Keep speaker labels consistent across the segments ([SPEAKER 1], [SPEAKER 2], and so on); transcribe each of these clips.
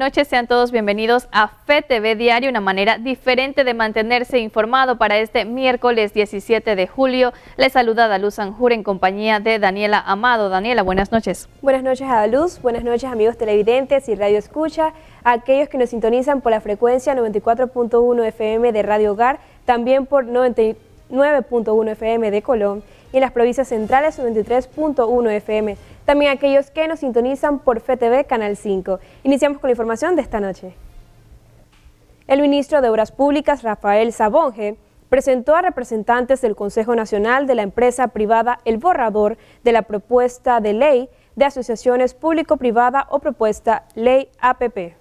[SPEAKER 1] noches, sean todos bienvenidos a FETV Diario, una manera diferente de mantenerse informado para este miércoles 17 de julio. Les saluda Daluz Sanjur en compañía de Daniela Amado. Daniela, buenas noches.
[SPEAKER 2] Buenas noches a Daluz, buenas noches amigos televidentes y radio escucha, a aquellos que nos sintonizan por la frecuencia 94.1 FM de Radio Hogar, también por 99.1 FM de Colón y en las provincias centrales 93.1 FM. También aquellos que nos sintonizan por FETV Canal 5. Iniciamos con la información de esta noche. El ministro de Obras Públicas, Rafael Sabonge, presentó a representantes del Consejo Nacional de la empresa privada el borrador de la propuesta de ley de asociaciones público-privada o propuesta ley APP.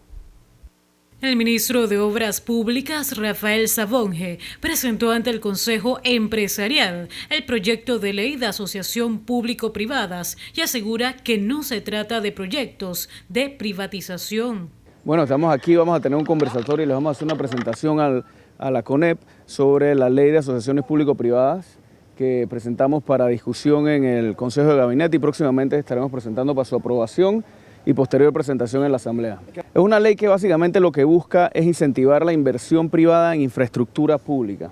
[SPEAKER 3] El ministro de Obras Públicas, Rafael Sabonge, presentó ante el Consejo Empresarial el proyecto de ley de asociación público-privadas y asegura que no se trata de proyectos de privatización.
[SPEAKER 4] Bueno, estamos aquí, vamos a tener un conversatorio y les vamos a hacer una presentación a la CONEP sobre la ley de asociaciones público-privadas que presentamos para discusión en el Consejo de Gabinete y próximamente estaremos presentando para su aprobación y posterior presentación en la Asamblea. Es una ley que básicamente lo que busca es incentivar la inversión privada en infraestructura pública.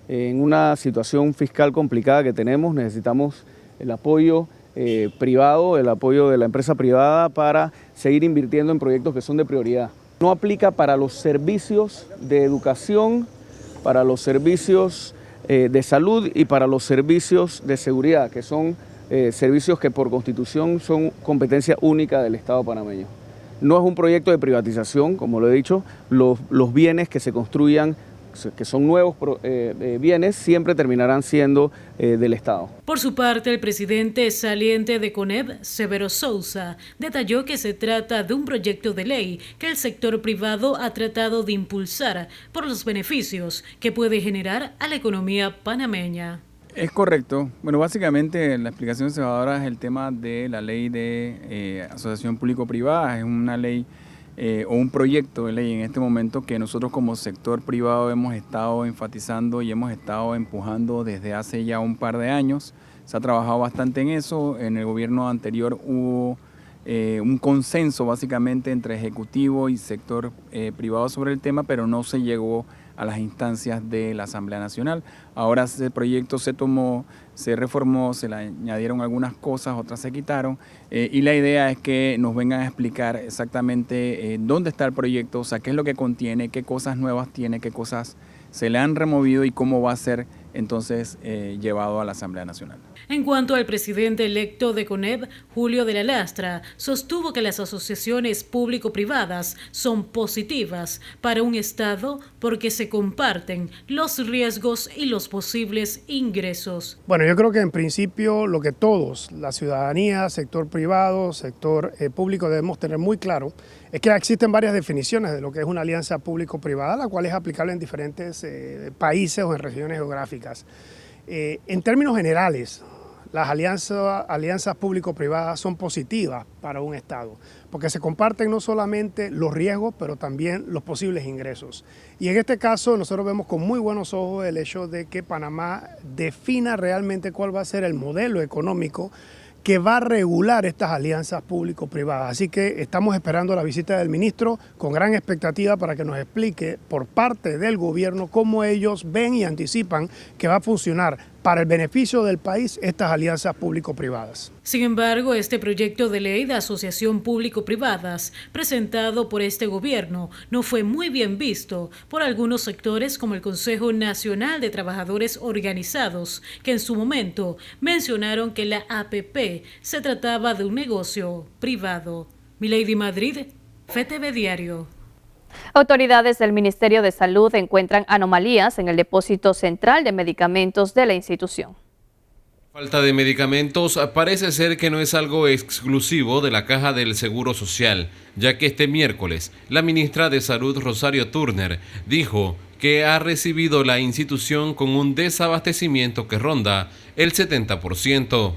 [SPEAKER 4] En una situación fiscal complicada que tenemos, necesitamos el apoyo privado, el apoyo de la empresa privada para seguir invirtiendo en proyectos que son de prioridad. No aplica para los servicios de educación, para los servicios de salud y para los servicios de seguridad, que son servicios que por constitución son competencia única del Estado panameño. No es un proyecto de privatización, como lo he dicho, los bienes que se construyan, que son nuevos bienes, siempre terminarán siendo del Estado.
[SPEAKER 3] Por su parte, el presidente saliente de CONEP, Severo Sousa, detalló que se trata de un proyecto de ley que el sector privado ha tratado de impulsar por los beneficios que puede generar a la economía panameña.
[SPEAKER 5] Es correcto. Bueno, básicamente la explicación que se va a dar es el tema de la ley de asociación público-privada. Es una ley o un proyecto de ley en este momento que nosotros como sector privado hemos estado enfatizando y hemos estado empujando desde hace ya un par de años. Se ha trabajado bastante en eso. En el gobierno anterior hubo un consenso básicamente entre ejecutivo y sector privado sobre el tema, pero no se llegó a las instancias de la Asamblea Nacional. Ahora ese proyecto se tomó, se reformó, se le añadieron algunas cosas, otras se quitaron, y la idea es que nos vengan a explicar exactamente dónde está el proyecto, o sea, qué es lo que contiene, qué cosas nuevas tiene, qué cosas se le han removido y cómo va a ser entonces llevado a la Asamblea Nacional.
[SPEAKER 3] En cuanto al presidente electo de CONEP, Julio de la Lastra, sostuvo que las asociaciones público-privadas son positivas para un Estado porque se comparten los riesgos y los posibles ingresos.
[SPEAKER 6] Bueno, yo creo que en principio lo que todos, la ciudadanía, sector privado, sector público, debemos tener muy claro es que existen varias definiciones de lo que es una alianza público-privada, la cual es aplicable en diferentes países o en regiones geográficas. En términos generales, las alianzas público-privadas son positivas para un Estado, porque se comparten no solamente los riesgos, pero también los posibles ingresos. Y en este caso nosotros vemos con muy buenos ojos el hecho de que Panamá defina realmente cuál va a ser el modelo económico que va a regular estas alianzas público-privadas. Así que estamos esperando la visita del ministro con gran expectativa para que nos explique por parte del gobierno cómo ellos ven y anticipan que va a funcionar para el beneficio del país estas alianzas público-privadas.
[SPEAKER 3] Sin embargo, este proyecto de ley de asociación público-privadas presentado por este gobierno no fue muy bien visto por algunos sectores como el Consejo Nacional de Trabajadores Organizados, que en su momento mencionaron que la APP se trataba de un negocio privado. Milady Madrid, FETV Diario.
[SPEAKER 1] Autoridades del Ministerio de Salud encuentran anomalías en el depósito central de medicamentos de la institución.
[SPEAKER 7] Falta de medicamentos parece ser que no es algo exclusivo de la Caja del Seguro Social, ya que este miércoles la ministra de Salud, Rosario Turner, dijo que ha recibido la institución con un desabastecimiento que ronda el 70%.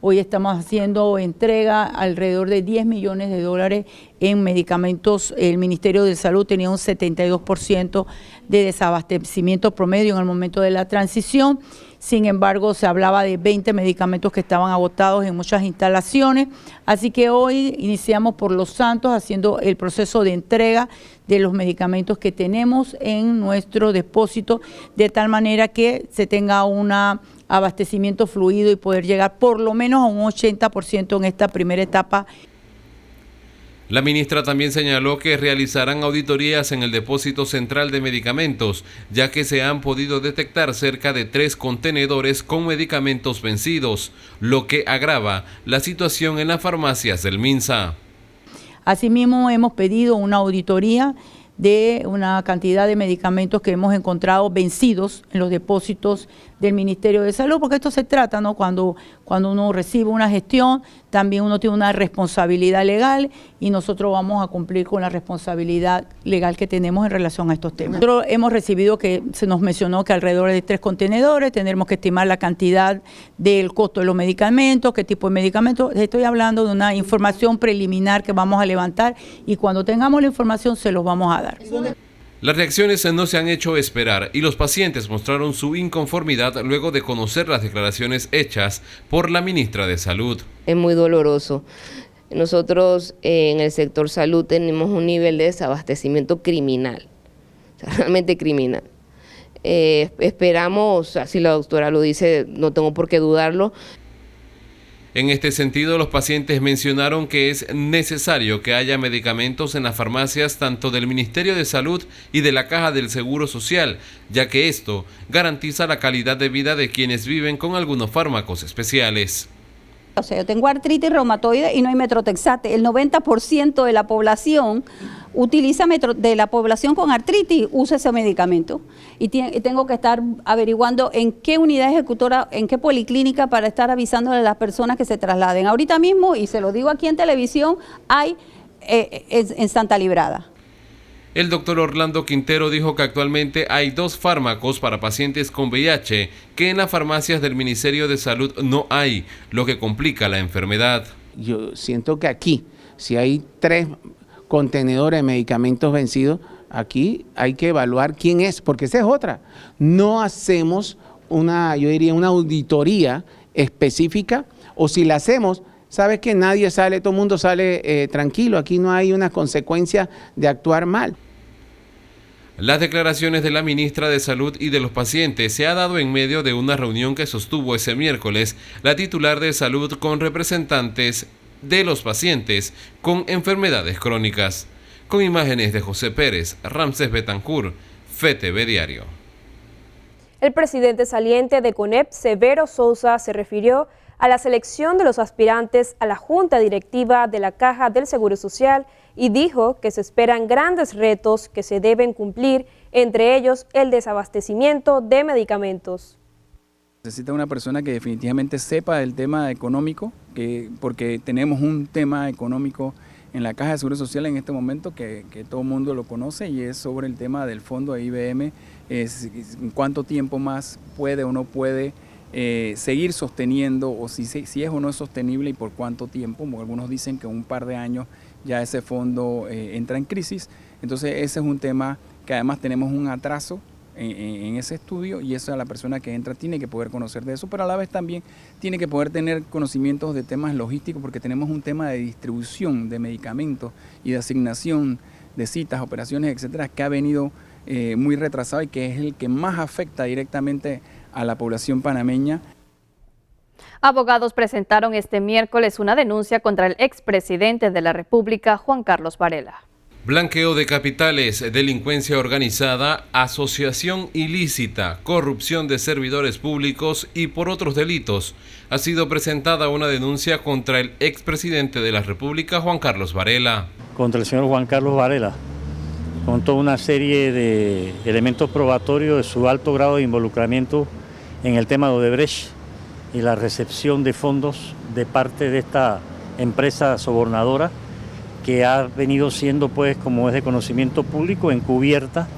[SPEAKER 8] Hoy estamos haciendo entrega alrededor de 10 millones de dólares en medicamentos. El Ministerio de Salud tenía un 72% de desabastecimiento promedio en el momento de la transición. sin embargo se hablaba de 20 medicamentos que estaban agotados en muchas instalaciones, así que hoy iniciamos por Los Santos haciendo el proceso de entrega de los medicamentos que tenemos en nuestro depósito, de tal manera que se tenga un abastecimiento fluido y poder llegar por lo menos a un 80% en esta primera etapa.
[SPEAKER 7] La ministra también señaló que realizarán auditorías en el depósito central de medicamentos, ya que se han podido detectar cerca de 3 contenedores con medicamentos vencidos, lo que agrava la situación en las farmacias del MINSA.
[SPEAKER 8] Asimismo, hemos pedido una auditoría de una cantidad de medicamentos que hemos encontrado vencidos en los depósitos del Ministerio de Salud, porque esto se trata, ¿no? Cuando uno recibe una gestión, también uno tiene una responsabilidad legal y nosotros vamos a cumplir con la responsabilidad legal que tenemos en relación a estos temas. Nosotros hemos recibido que se nos mencionó que alrededor de 3 contenedores, tendremos que estimar la cantidad del costo de los medicamentos, qué tipo de medicamentos. Estoy hablando de una información preliminar que vamos a levantar y cuando tengamos la información se los vamos a dar.
[SPEAKER 7] Las reacciones no se han hecho esperar y los pacientes mostraron su inconformidad luego de conocer las declaraciones hechas por la ministra de Salud.
[SPEAKER 9] Es muy doloroso. Nosotros en el sector salud tenemos un nivel de desabastecimiento criminal, o sea, realmente criminal. Esperamos, si la doctora lo dice, no tengo por qué dudarlo.
[SPEAKER 7] En este sentido, los pacientes mencionaron que es necesario que haya medicamentos en las farmacias tanto del Ministerio de Salud y de la Caja del Seguro Social, ya que esto garantiza la calidad de vida de quienes viven con algunos fármacos especiales.
[SPEAKER 10] O sea, yo tengo artritis reumatoide y no hay Metrotexate. El 90% de la población de la población con artritis usa ese medicamento. Y tengo que estar averiguando en qué unidad ejecutora, en qué policlínica para estar avisándole a las personas que se trasladen. Ahorita mismo, y se lo digo aquí en televisión, hay en Santa Librada.
[SPEAKER 7] El doctor Orlando Quintero dijo que actualmente hay 2 fármacos para pacientes con VIH que en las farmacias del Ministerio de Salud no hay, lo que complica la enfermedad.
[SPEAKER 11] Yo siento que aquí, si hay 3 contenedores de medicamentos vencidos, aquí hay que evaluar quién es, porque esa es otra. No hacemos una auditoría específica, o si la hacemos, sabes que nadie sale, todo el mundo sale tranquilo, aquí no hay una consecuencia de actuar mal.
[SPEAKER 7] Las declaraciones de la ministra de Salud y de los pacientes se ha dado en medio de una reunión que sostuvo ese miércoles la titular de Salud con representantes de los pacientes con enfermedades crónicas. Con imágenes de José Pérez, Ramses Betancur, FETV Diario.
[SPEAKER 2] El presidente saliente de CONEP, Severo Sousa, se refirió a la selección de los aspirantes a la Junta Directiva de la Caja del Seguro Social y dijo que se esperan grandes retos que se deben cumplir, entre ellos el desabastecimiento de medicamentos.
[SPEAKER 5] Necesita una persona que definitivamente sepa del tema económico, porque tenemos un tema económico en la Caja de Seguro Social en este momento que todo el mundo lo conoce y es sobre el tema del fondo de IBM, cuánto tiempo más puede o no puede seguir sosteniendo o si es o no es sostenible y por cuánto tiempo. Algunos dicen que un par de años ya ese fondo entra en crisis. Entonces ese es un tema que además tenemos un atraso en ese estudio y esa la persona que entra tiene que poder conocer de eso, pero a la vez también tiene que poder tener conocimientos de temas logísticos porque tenemos un tema de distribución de medicamentos y de asignación de citas, operaciones, etcétera, que ha venido muy retrasado y que es el que más afecta directamente a la población panameña.
[SPEAKER 1] Abogados presentaron este miércoles una denuncia contra el expresidente de la República, Juan Carlos Varela.
[SPEAKER 7] Blanqueo de capitales, delincuencia organizada, asociación ilícita, corrupción de servidores públicos y por otros delitos. Ha sido presentada una denuncia contra el expresidente de la República, Juan Carlos Varela.
[SPEAKER 12] Contra el señor Juan Carlos Varela, con toda una serie de elementos probatorios de su alto grado de involucramiento en el tema de Odebrecht y la recepción de fondos de parte de esta empresa sobornadora que ha venido siendo, pues, como es de conocimiento público, encubierta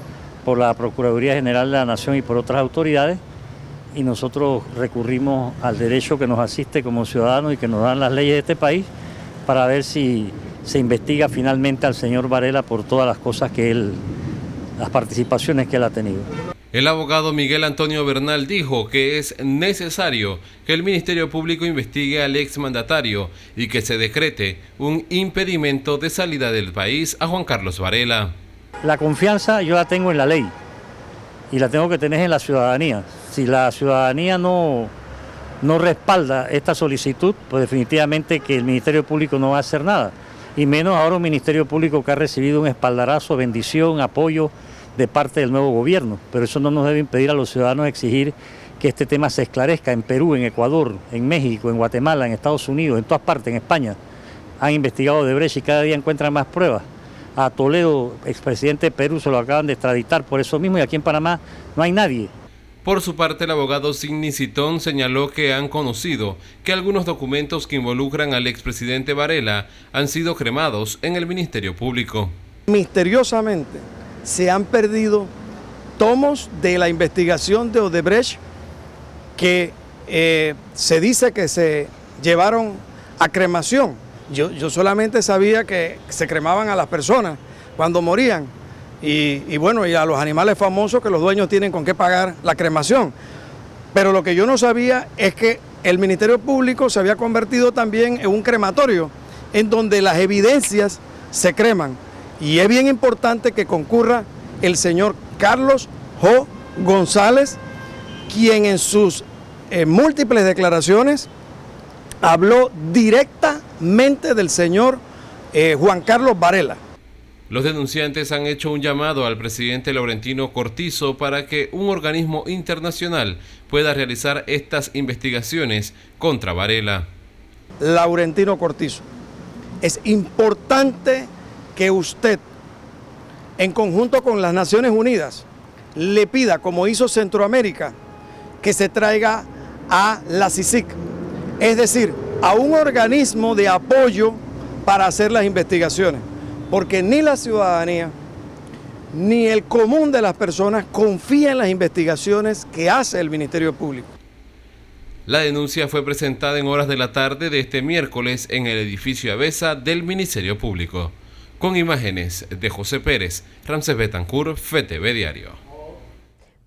[SPEAKER 12] por la Procuraduría General de la Nación y por otras autoridades, y nosotros recurrimos al derecho que nos asiste como ciudadanos y que nos dan las leyes de este país para ver si se investiga finalmente al señor Varela por todas las cosas que las participaciones que él ha tenido.
[SPEAKER 7] El abogado Miguel Antonio Bernal dijo que es necesario que el Ministerio Público investigue al exmandatario y que se decrete un impedimento de salida del país a Juan Carlos Varela.
[SPEAKER 12] La confianza yo la tengo en la ley y la tengo que tener en la ciudadanía. Si la ciudadanía no respalda esta solicitud, pues definitivamente que el Ministerio Público no va a hacer nada. Y menos ahora un Ministerio Público que ha recibido un espaldarazo, bendición, apoyo de parte del nuevo gobierno. Pero eso no nos debe impedir a los ciudadanos exigir que este tema se esclarezca en Perú, en Ecuador, en México, en Guatemala, en Estados Unidos, en todas partes, en España. Han investigado Odebrecht y cada día encuentran más pruebas. A Toledo, expresidente de Perú, se lo acaban de extraditar por eso mismo y aquí en Panamá no hay nadie.
[SPEAKER 7] Por su parte, el abogado Sidney Citón señaló que han conocido que algunos documentos que involucran al expresidente Varela han sido cremados en el Ministerio Público.
[SPEAKER 13] Misteriosamente se han perdido tomos de la investigación de Odebrecht que se dice que se llevaron a cremación. Yo solamente sabía que se cremaban a las personas cuando morían. Y bueno, y a los animales famosos que los dueños tienen con qué pagar la cremación. Pero lo que yo no sabía es que el Ministerio Público se había convertido también en un crematorio, en donde las evidencias se creman. Y es bien importante que concurra el señor Carlos Jo González, quien en sus múltiples declaraciones habló directamente del señor Juan Carlos Varela.
[SPEAKER 7] Los denunciantes han hecho un llamado al presidente Laurentino Cortizo para que un organismo internacional pueda realizar estas investigaciones contra Varela.
[SPEAKER 13] Laurentino Cortizo, es importante que usted, en conjunto con las Naciones Unidas, le pida, como hizo Centroamérica, que se traiga a la CICIG, es decir, a un organismo de apoyo para hacer las investigaciones. Porque ni la ciudadanía, ni el común de las personas confía en las investigaciones que hace el Ministerio Público.
[SPEAKER 7] La denuncia fue presentada en horas de la tarde de este miércoles en el edificio Avesa del Ministerio Público. Con imágenes de José Pérez, Ramsés Betancourt, FETV Diario.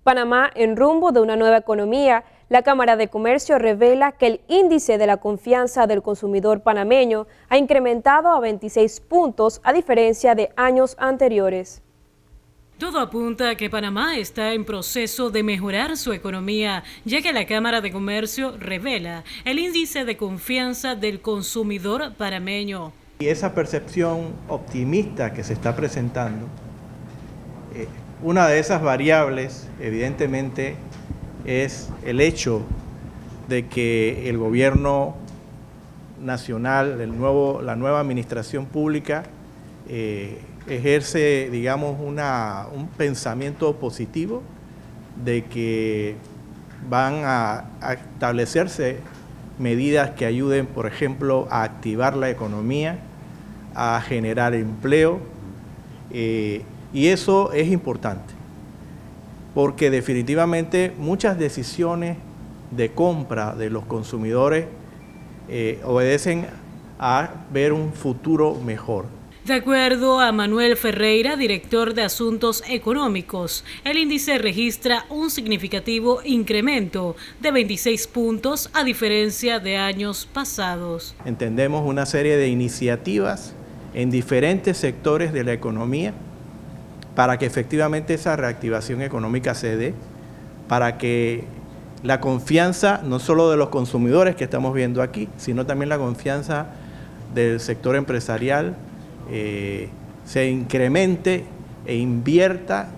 [SPEAKER 2] Panamá en rumbo de una nueva economía. La Cámara de Comercio revela que el índice de la confianza del consumidor panameño ha incrementado a 26 puntos a diferencia de años anteriores.
[SPEAKER 3] Todo apunta a que Panamá está en proceso de mejorar su economía, ya que la Cámara de Comercio revela el índice de confianza del consumidor panameño.
[SPEAKER 14] Y esa percepción optimista que se está presentando, una de esas variables, evidentemente, es el hecho de que el gobierno nacional, la nueva administración pública, ejerce, digamos, un pensamiento positivo de que van a establecerse medidas que ayuden, por ejemplo, a activar la economía, a generar empleo, y eso es importante, porque definitivamente muchas decisiones de compra de los consumidores obedecen a ver un futuro mejor.
[SPEAKER 3] De acuerdo a Manuel Ferreira, director de Asuntos Económicos, el índice registra un significativo incremento de 26 puntos a diferencia de años pasados.
[SPEAKER 14] Entendemos una serie de iniciativas en diferentes sectores de la economía para que efectivamente esa reactivación económica se dé, para que la confianza no solo de los consumidores que estamos viendo aquí, sino también la confianza del sector empresarial se incremente e invierta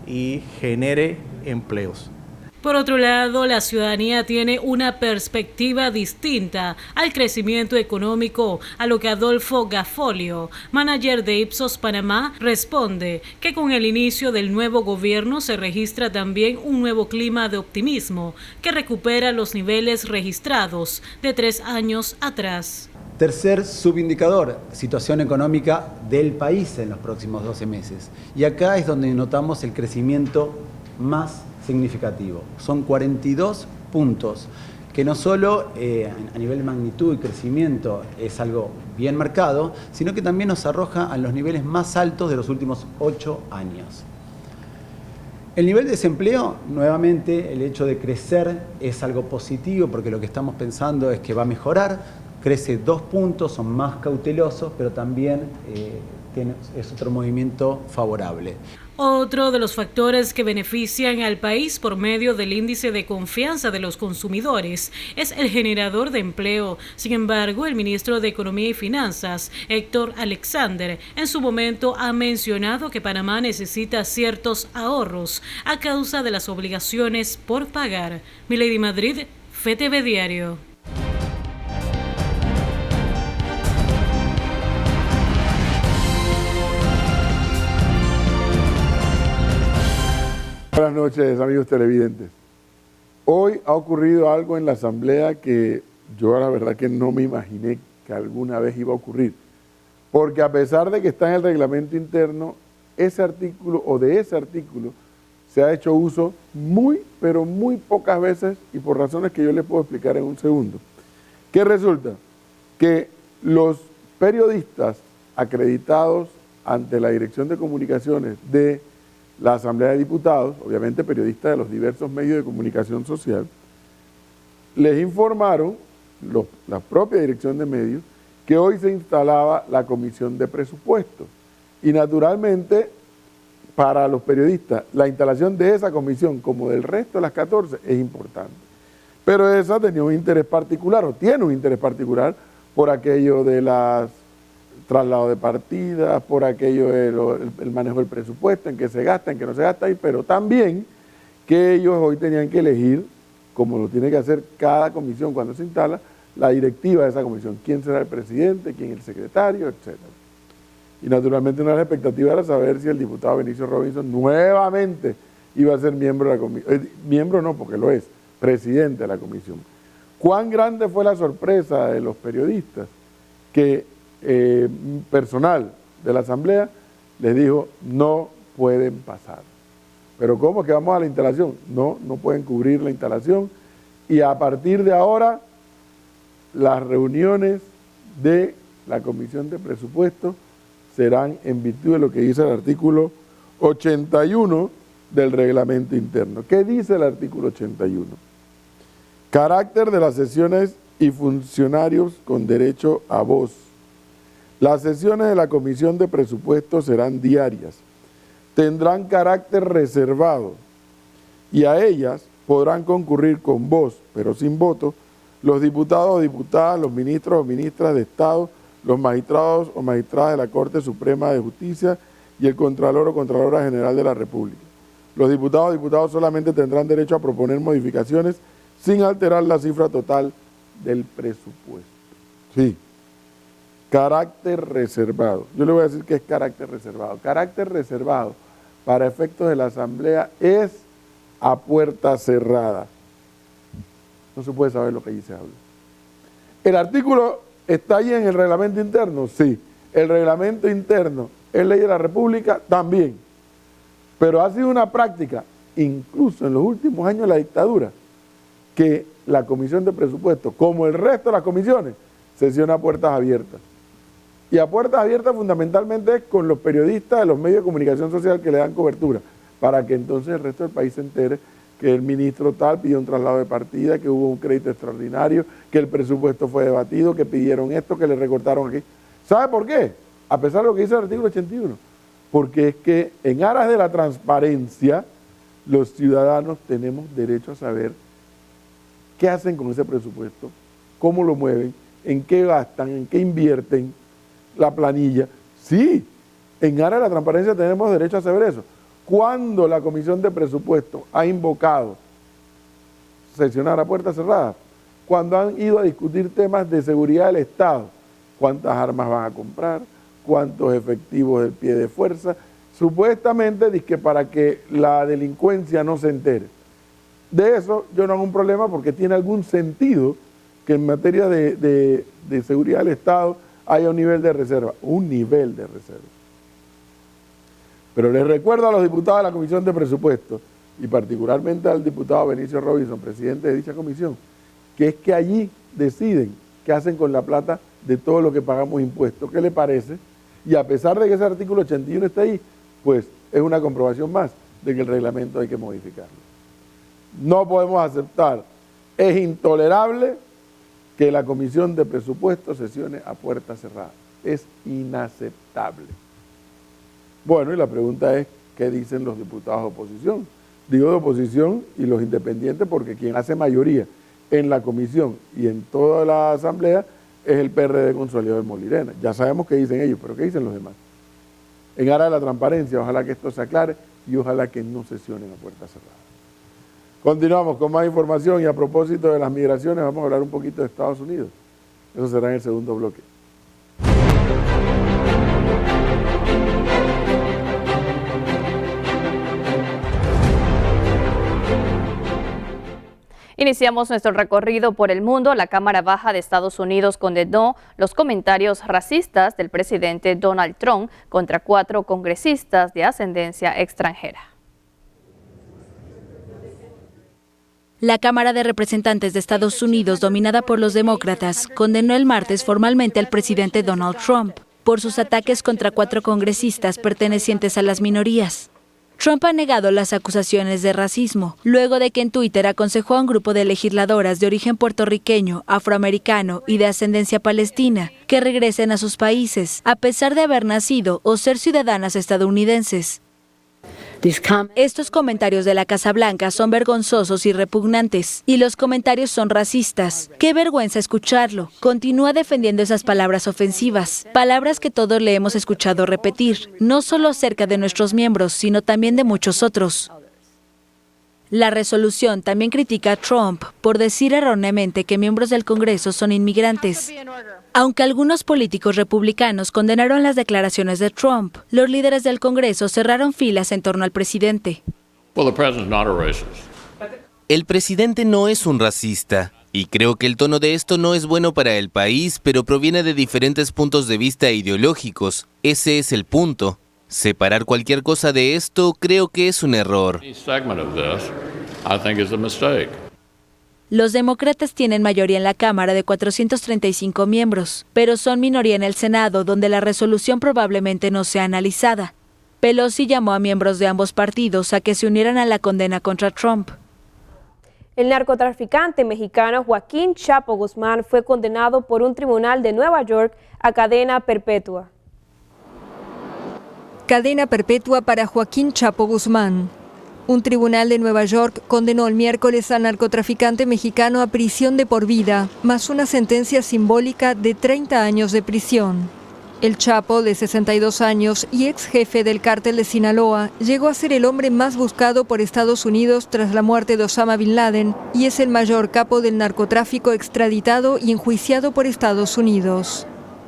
[SPEAKER 14] y genere empleos.
[SPEAKER 3] Por otro lado, la ciudadanía tiene una perspectiva distinta al crecimiento económico, a lo que Adolfo Gafolio, manager de Ipsos Panamá, responde que con el inicio del nuevo gobierno se registra también un nuevo clima de optimismo que recupera los niveles registrados de 3 años atrás.
[SPEAKER 15] Tercer subindicador, situación económica del país en los próximos 12 meses. Y acá es donde notamos el crecimiento más significativo. Son 42 puntos, que no solo a nivel magnitud y crecimiento es algo bien marcado, sino que también nos arroja a los niveles más altos de los últimos 8 años. El nivel de desempleo, nuevamente, el hecho de crecer es algo positivo porque lo que estamos pensando es que va a mejorar, crece 2 puntos, son más cautelosos, pero también es otro movimiento favorable.
[SPEAKER 3] Otro de los factores que benefician al país por medio del índice de confianza de los consumidores es el generador de empleo. Sin embargo, el ministro de Economía y Finanzas, Héctor Alexander, en su momento ha mencionado que Panamá necesita ciertos ahorros a causa de las obligaciones por pagar. Milady Madrid, FTV Diario.
[SPEAKER 16] Buenas noches, amigos televidentes. Hoy ha ocurrido algo en la Asamblea que yo la verdad que no me imaginé que alguna vez iba a ocurrir. Porque a pesar de que está en el reglamento interno, ese artículo o de ese artículo se ha hecho uso muy, pero muy pocas veces y por razones que yo les puedo explicar en un segundo. ¿Qué resulta? Que los periodistas acreditados ante la Dirección de Comunicaciones de la Asamblea de Diputados, obviamente periodistas de los diversos medios de comunicación social, les informaron, la propia Dirección de Medios, que hoy se instalaba la Comisión de Presupuestos. Y naturalmente, para los periodistas, la instalación de esa comisión, como del resto de las 14, es importante. Pero esa tenía un interés particular, o tiene un interés particular, por aquello de las traslado de partidas, por aquello el manejo del presupuesto, en qué se gasta, en qué no se gasta, pero también que ellos hoy tenían que elegir, como lo tiene que hacer cada comisión cuando se instala, la directiva de esa comisión, quién será el presidente, quién el secretario, etc. Y naturalmente una de las expectativas era saber si el diputado Benicio Robinson nuevamente iba a ser miembro de la comisión, miembro no, porque lo es, presidente de la comisión. ¿Cuán grande fue la sorpresa de los periodistas que personal de la Asamblea les dijo no pueden pasar? ¿Pero cómo que vamos a la instalación? No pueden cubrir la instalación y a partir de ahora las reuniones de la Comisión de Presupuestos serán en virtud de lo que dice el artículo 81 del reglamento interno. ¿Qué dice el artículo 81? Carácter de las sesiones y funcionarios con derecho a voz. Las sesiones de la Comisión de Presupuestos serán diarias, tendrán carácter reservado y a ellas podrán concurrir con voz, pero sin voto, los diputados o diputadas, los ministros o ministras de Estado, los magistrados o magistradas de la Corte Suprema de Justicia y el Contralor o Contralora General de la República. Los diputados o diputados solamente tendrán derecho a proponer modificaciones sin alterar la cifra total del presupuesto. Sí. Carácter reservado. Yo le voy a decir qué es carácter reservado. Carácter reservado para efectos de la Asamblea es a puerta cerrada. No se puede saber lo que allí se habla. ¿El artículo está ahí en el reglamento interno? Sí. ¿El reglamento interno es ley de la República? También. Pero ha sido una práctica, incluso en los últimos años de la dictadura, que la Comisión de Presupuestos, como el resto de las comisiones, sesiona a puertas abiertas. Y a puertas abiertas fundamentalmente es con los periodistas de los medios de comunicación social que le dan cobertura, para que entonces el resto del país se entere que el ministro tal pidió un traslado de partida, que hubo un crédito extraordinario, que el presupuesto fue debatido, que pidieron esto, que le recortaron aquí. ¿Sabe por qué? A pesar de lo que dice el artículo 81. Porque es que en aras de la transparencia, los ciudadanos tenemos derecho a saber qué hacen con ese presupuesto, cómo lo mueven, en qué gastan, en qué invierten, la planilla. Sí, en aras de la transparencia tenemos derecho a saber eso. Cuando la Comisión de Presupuestos ha invocado sesionar a puertas cerradas, cuando han ido a discutir temas de seguridad del Estado, cuántas armas van a comprar, cuántos efectivos del pie de fuerza, supuestamente dizque para que la delincuencia no se entere. De eso yo no hago un problema porque tiene algún sentido que en materia de seguridad del Estado haya un nivel de reserva, Pero les recuerdo a los diputados de la Comisión de Presupuestos y particularmente al diputado Benicio Robinson, presidente de dicha comisión, que es que allí deciden qué hacen con la plata de todo lo que pagamos impuestos. ¿Qué le parece? Y a pesar de que ese artículo 81 está ahí, pues es una comprobación más de que el reglamento hay que modificarlo. No podemos aceptar, es intolerable que la Comisión de Presupuestos sesione a puerta cerrada. Es inaceptable. Bueno, y la pregunta es, ¿qué dicen los diputados de oposición? Digo de oposición y los independientes porque quien hace mayoría en la comisión y en toda la asamblea es el PRD con su aliado de Molirena. Ya sabemos qué dicen ellos, pero ¿qué dicen los demás? En aras de la transparencia, ojalá que esto se aclare y ojalá que no sesionen a puerta cerrada. Continuamos con más información y a propósito de las migraciones vamos a hablar un poquito de Estados Unidos. Eso será en el segundo bloque.
[SPEAKER 1] Iniciamos nuestro recorrido por el mundo. La Cámara Baja de Estados Unidos condenó los comentarios racistas del presidente Donald Trump contra 4 congresistas de ascendencia extranjera.
[SPEAKER 17] La Cámara de Representantes de Estados Unidos, dominada por los demócratas, condenó el martes formalmente al presidente Donald Trump por sus ataques contra 4 congresistas pertenecientes a las minorías. Trump ha negado las acusaciones de racismo, luego de que en Twitter aconsejó a un grupo de legisladoras de origen puertorriqueño, afroamericano y de ascendencia palestina que regresen a sus países, a pesar de haber nacido o ser ciudadanas estadounidenses. Estos comentarios de la Casa Blanca son vergonzosos y repugnantes, y los comentarios son racistas. ¡Qué vergüenza escucharlo! Continúa defendiendo esas palabras ofensivas, palabras que todos le hemos escuchado repetir, no solo acerca de nuestros miembros, sino también de muchos otros. La resolución también critica a Trump por decir erróneamente que miembros del Congreso son inmigrantes. Aunque algunos políticos republicanos condenaron las declaraciones de Trump, los líderes del Congreso cerraron filas en torno al presidente.
[SPEAKER 18] El presidente no es un racista, y creo que el tono de esto no es bueno para el país, pero proviene de diferentes puntos de vista ideológicos. Ese es el punto. Separar cualquier cosa de esto creo que es un error. Los demócratas tienen mayoría en la Cámara de 435 miembros, pero son minoría en el Senado, donde la resolución probablemente no sea analizada. Pelosi llamó a miembros de ambos partidos a que se unieran a la condena contra Trump.
[SPEAKER 2] El narcotraficante mexicano Joaquín Chapo Guzmán fue condenado por un tribunal de Nueva York a cadena perpetua.
[SPEAKER 19] Cadena perpetua para Joaquín Chapo Guzmán. Un tribunal de Nueva York condenó el miércoles al narcotraficante mexicano a prisión de por vida, más una sentencia simbólica de 30 años de prisión. El Chapo, de 62 años y ex jefe del cártel de Sinaloa, llegó a ser el hombre más buscado por Estados Unidos tras la muerte de Osama Bin Laden y es el mayor capo del narcotráfico extraditado y enjuiciado por Estados Unidos.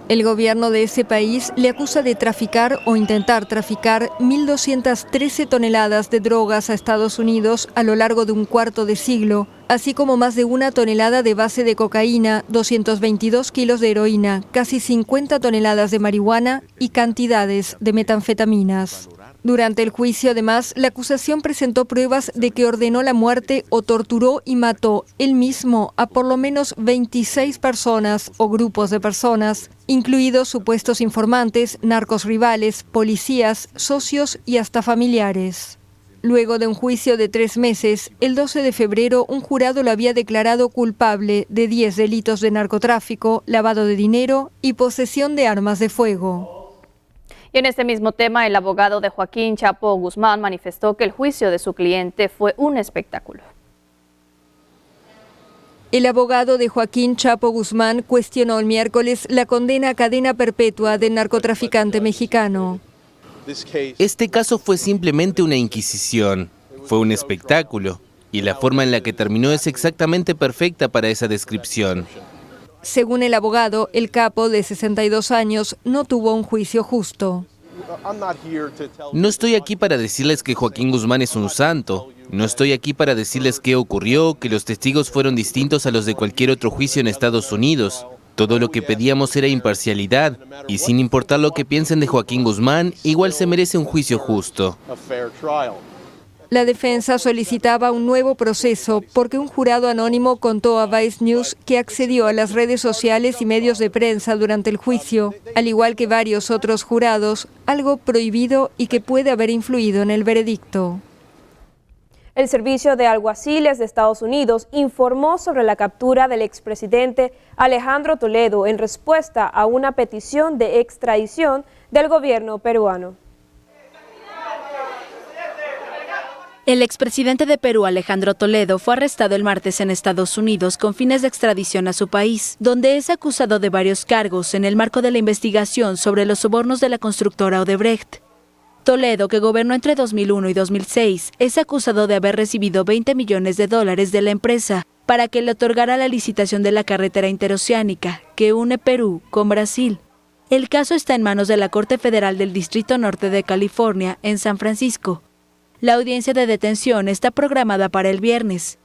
[SPEAKER 19] El gobierno de ese país le acusa de traficar o intentar traficar 1.213 toneladas de drogas a Estados Unidos a lo largo de un cuarto de siglo, así como más de 1 tonelada de base de cocaína, 222 kilos de heroína, casi 50 toneladas de marihuana y cantidades de metanfetaminas. Durante el juicio, además, la acusación presentó pruebas de que ordenó la muerte o torturó y mató él mismo a por lo menos 26 personas o grupos de personas, incluidos supuestos informantes, narcos rivales, policías, socios y hasta familiares. Luego de un juicio de 3 meses, el 12 de febrero un jurado lo había declarado culpable de 10 delitos de narcotráfico, lavado de dinero y posesión de armas de fuego.
[SPEAKER 1] Y en este mismo tema, el abogado de Joaquín Chapo Guzmán manifestó que el juicio de su cliente fue un espectáculo.
[SPEAKER 19] El abogado de Joaquín Chapo Guzmán cuestionó el miércoles la condena a cadena perpetua del narcotraficante mexicano.
[SPEAKER 18] Este caso fue simplemente una inquisición, fue un espectáculo, y la forma en la que terminó es exactamente perfecta para esa descripción.
[SPEAKER 19] Según el abogado, el capo de 62 años no tuvo un juicio justo.
[SPEAKER 18] No estoy aquí para decirles que Joaquín Guzmán es un santo. No estoy aquí para decirles qué ocurrió, que los testigos fueron distintos a los de cualquier otro juicio en Estados Unidos. Todo lo que pedíamos era imparcialidad, y sin importar lo que piensen de Joaquín Guzmán, igual se merece un juicio justo.
[SPEAKER 19] La defensa solicitaba un nuevo proceso porque un jurado anónimo contó a Vice News que accedió a las redes sociales y medios de prensa durante el juicio, al igual que varios otros jurados, algo prohibido y que puede haber influido en el veredicto.
[SPEAKER 2] El Servicio de Alguaciles de Estados Unidos informó sobre la captura del expresidente Alejandro Toledo en respuesta a una petición de extradición del gobierno peruano.
[SPEAKER 17] El expresidente de Perú, Alejandro Toledo, fue arrestado el martes en Estados Unidos con fines de extradición a su país, donde es acusado de varios cargos en el marco de la investigación sobre los sobornos de la constructora Odebrecht. Toledo, que gobernó entre 2001 y 2006, es acusado de haber recibido $20 millones de la empresa para que le otorgara la licitación de la carretera interoceánica que une Perú con Brasil. El caso está en manos de la Corte Federal del Distrito Norte de California, en San Francisco. La audiencia de detención está programada para el viernes.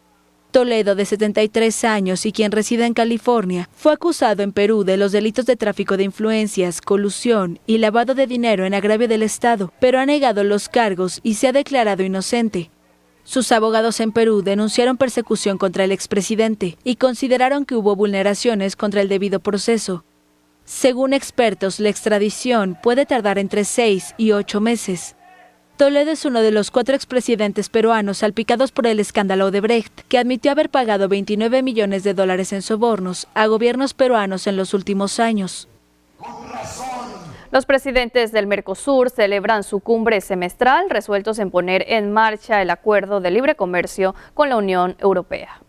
[SPEAKER 17] Toledo, de 73 años y quien reside en California, fue acusado en Perú de los delitos de tráfico de influencias, colusión y lavado de dinero en agravio del Estado, pero ha negado los cargos y se ha declarado inocente. Sus abogados en Perú denunciaron persecución contra el expresidente y consideraron que hubo vulneraciones contra el debido proceso. Según expertos, la extradición puede tardar entre 6 y 8 meses. Toledo es uno de los 4 expresidentes peruanos salpicados por el escándalo Odebrecht, que admitió haber pagado $29 millones en sobornos a gobiernos peruanos en los últimos años.
[SPEAKER 1] Los presidentes del Mercosur celebran su cumbre semestral, resueltos en poner en marcha el acuerdo de libre comercio con la Unión Europea.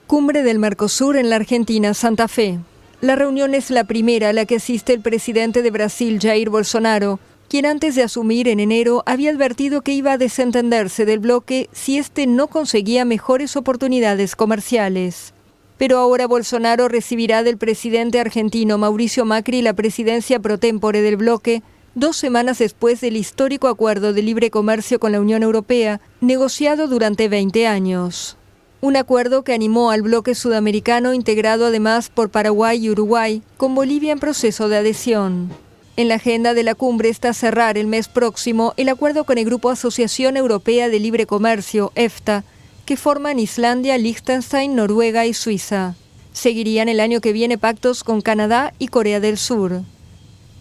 [SPEAKER 19] Cumbre del Mercosur en la Argentina, Santa Fe. La reunión es la primera a la que asiste el presidente de Brasil, Jair Bolsonaro, quien antes de asumir en enero había advertido que iba a desentenderse del bloque si este no conseguía mejores oportunidades comerciales. Pero ahora Bolsonaro recibirá del presidente argentino Mauricio Macri la presidencia pro tempore del bloque, 2 semanas después del histórico acuerdo de libre comercio con la Unión Europea, negociado durante 20 años. Un acuerdo que animó al bloque sudamericano, integrado además por Paraguay y Uruguay, con Bolivia en proceso de adhesión. En la agenda de la cumbre está cerrar el mes próximo el acuerdo con el Grupo Asociación Europea de Libre Comercio, EFTA, que forman Islandia, Liechtenstein, Noruega y Suiza. Seguirían el año que viene pactos con Canadá y Corea del Sur.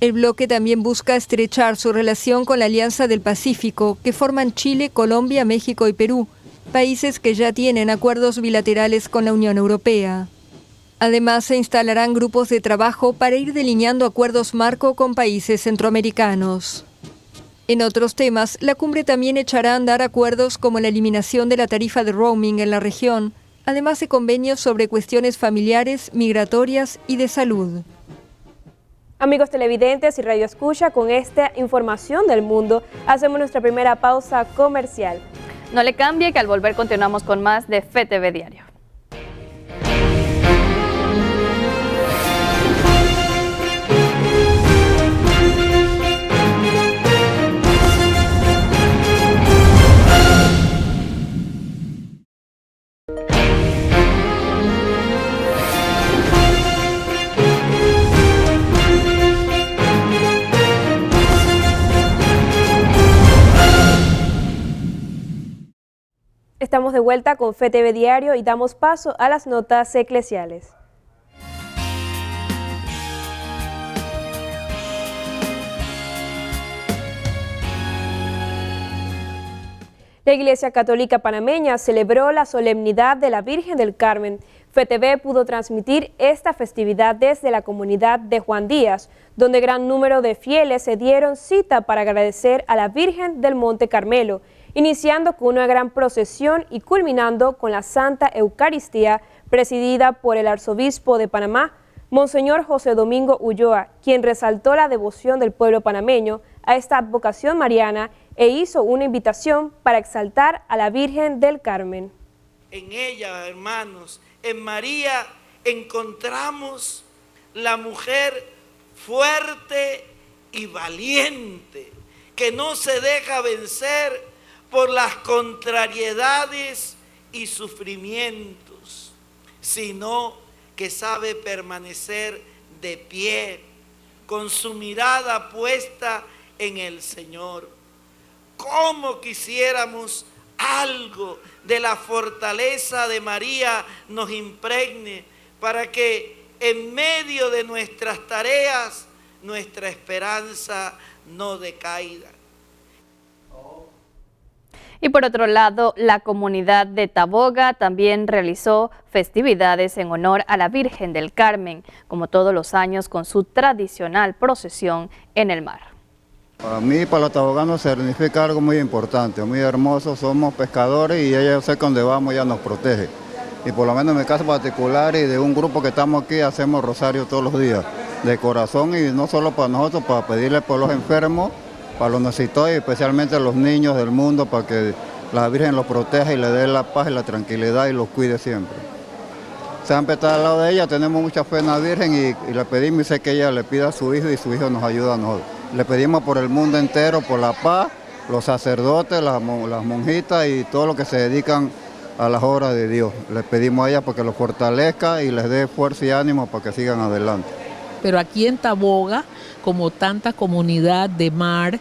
[SPEAKER 19] El bloque también busca estrechar su relación con la Alianza del Pacífico, que forman Chile, Colombia, México y Perú, países que ya tienen acuerdos bilaterales con la Unión Europea. Además, se instalarán grupos de trabajo para ir delineando acuerdos marco con países centroamericanos. En otros temas, la cumbre también echará a andar acuerdos como la eliminación de la tarifa de roaming en la región, además de convenios sobre cuestiones familiares, migratorias y de salud.
[SPEAKER 2] Amigos televidentes y Radio Escucha, con esta información del mundo, hacemos nuestra primera pausa comercial.
[SPEAKER 1] No le cambie, que al volver continuamos con más de FETV Diario.
[SPEAKER 2] Estamos de vuelta con FETV Diario y damos paso a las notas eclesiales. La Iglesia Católica Panameña celebró la solemnidad de la Virgen del Carmen. FETV pudo transmitir esta festividad desde la comunidad de Juan Díaz, donde gran número de fieles se dieron cita para agradecer a la Virgen del Monte Carmelo, iniciando con una gran procesión y culminando con la Santa Eucaristía presidida por el arzobispo de Panamá, Monseñor José Domingo Ulloa, quien resaltó la devoción del pueblo panameño a esta advocación mariana e hizo una invitación para exaltar a la Virgen del Carmen.
[SPEAKER 20] En ella, hermanos, en María encontramos la mujer fuerte y valiente, que no se deja vencer por las contrariedades y sufrimientos, sino que sabe permanecer de pie, con su mirada puesta en el Señor. ¿Cómo quisiéramos algo de la fortaleza de María nos impregne para que en medio de nuestras tareas nuestra esperanza no decaiga?
[SPEAKER 1] Y por otro lado, la comunidad de Taboga también realizó festividades en honor a la Virgen del Carmen, como todos los años con su tradicional procesión en el mar.
[SPEAKER 21] Para mí, para los taboganos, significa algo muy importante, muy hermoso. Somos pescadores y ella, yo sé que donde vamos, ella nos protege. Y por lo menos en mi caso particular y de un grupo que estamos aquí, hacemos rosario todos los días, de corazón, y no solo para nosotros, para pedirle por los enfermos, para los necesitados y especialmente a los niños del mundo, para que la Virgen los proteja y le dé la paz y la tranquilidad y los cuide siempre. Siempre está al lado de ella, tenemos mucha fe en la Virgen y le pedimos y sé que ella le pida a su hijo y su hijo nos ayuda a nosotros. Le pedimos por el mundo entero, por la paz, los sacerdotes, las monjitas y todos los que se dedican a las obras de Dios. Le pedimos a ella porque los fortalezca y les dé fuerza y ánimo para que sigan adelante.
[SPEAKER 22] Pero aquí en Taboga, como tanta comunidad de mar,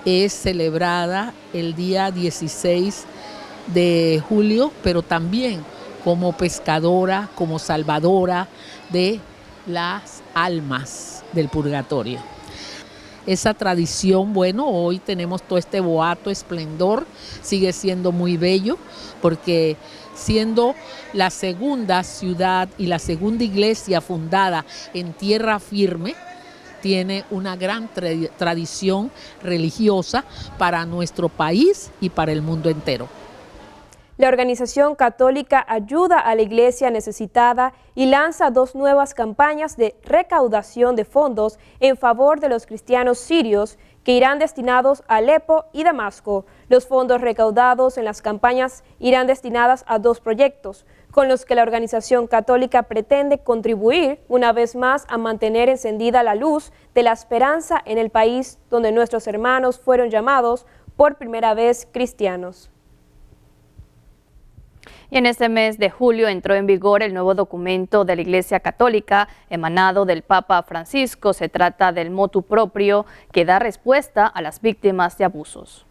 [SPEAKER 22] es celebrada el día 16 de julio, pero también como pescadora, como salvadora de las almas del purgatorio. Esa tradición, bueno, hoy tenemos todo este boato esplendor, sigue siendo muy bello, porque siendo la segunda ciudad y la segunda iglesia fundada en tierra firme, tiene una gran tradición religiosa para nuestro país y para el mundo entero.
[SPEAKER 2] La organización católica ayuda a la iglesia necesitada y lanza 2 nuevas campañas de recaudación de fondos en favor de los cristianos sirios que irán destinados a Alepo y Damasco. Los fondos recaudados en las campañas irán destinadas a 2 proyectos, con los que la organización católica pretende contribuir una vez más a mantener encendida la luz de la esperanza en el país donde nuestros hermanos fueron llamados por primera vez cristianos.
[SPEAKER 1] Y en este mes de julio entró en vigor el nuevo documento de la Iglesia Católica emanado del Papa Francisco. Se trata del motu proprio que da respuesta a las víctimas de abusos.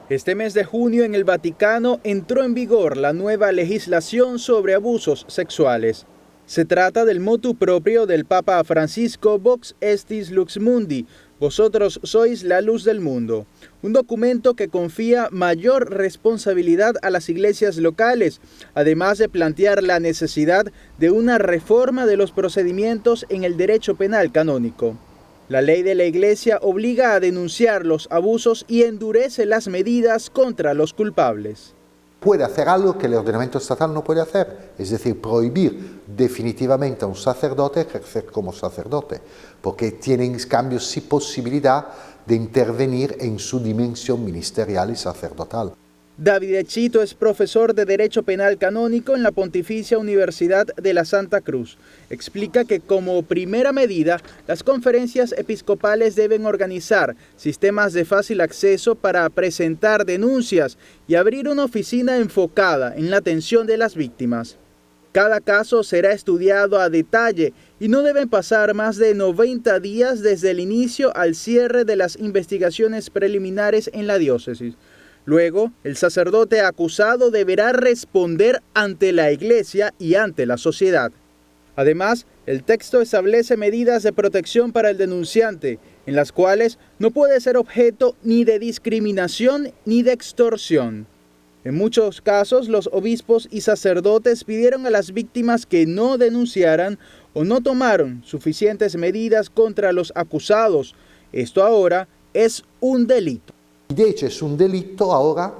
[SPEAKER 23] Este mes de junio en el Vaticano entró en vigor la nueva legislación sobre abusos sexuales. Se trata del motu proprio del Papa Francisco Vox Estis Lux Mundi, vosotros sois la luz del mundo. Un documento que confía mayor responsabilidad a las iglesias locales, además de plantear la necesidad de una reforma de los procedimientos en el derecho penal canónico. La ley de la Iglesia obliga a denunciar los abusos y endurece las medidas contra los culpables.
[SPEAKER 24] Puede hacer algo que el ordenamiento estatal no puede hacer, es decir, prohibir definitivamente a un sacerdote ejercer como sacerdote, porque tiene en cambio sí posibilidad de intervenir en su dimensión ministerial y sacerdotal.
[SPEAKER 23] David Echito es profesor de Derecho Penal Canónico en la Pontificia Universidad de la Santa Cruz. Explica que como primera medida, las conferencias episcopales deben organizar sistemas de fácil acceso para presentar denuncias y abrir una oficina enfocada en la atención de las víctimas. Cada caso será estudiado a detalle y no deben pasar más de 90 días desde el inicio al cierre de las investigaciones preliminares en la diócesis. Luego, el sacerdote acusado deberá responder ante la Iglesia y ante la sociedad. Además, el texto establece medidas de protección para el denunciante, en las cuales no puede ser objeto ni de discriminación ni de extorsión. En muchos casos, los obispos y sacerdotes pidieron a las víctimas que no denunciaran o no tomaron suficientes medidas contra los acusados. Esto ahora es un delito.
[SPEAKER 24] De hecho, es un delito ahora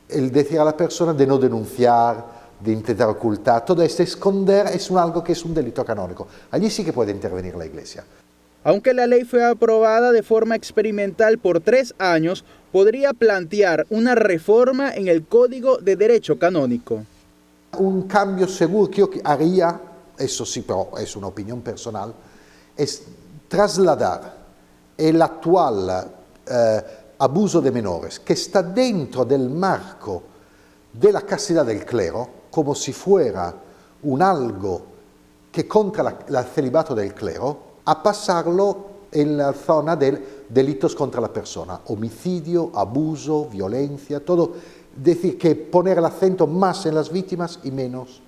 [SPEAKER 24] el decir a la persona de no denunciar, de intentar ocultar, todo esto esconder es algo que es un delito canónico. Allí sí que puede intervenir la Iglesia.
[SPEAKER 23] Aunque la ley fue aprobada de forma experimental por 3 años, podría plantear una reforma en el Código de Derecho Canónico.
[SPEAKER 24] Un cambio seguro que yo haría, eso sí, pero es una opinión personal, es trasladar el actual abuso de menores, que está dentro del marco de la castidad del clero, como si fuera un algo que contra el celibato del clero, a pasarlo en la zona de delitos contra la persona, homicidio, abuso, violencia, todo. Decir que poner el acento más en las víctimas y menos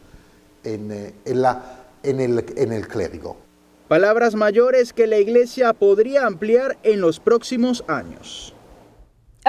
[SPEAKER 24] en el clérigo.
[SPEAKER 23] Palabras mayores que la Iglesia podría ampliar en los próximos años.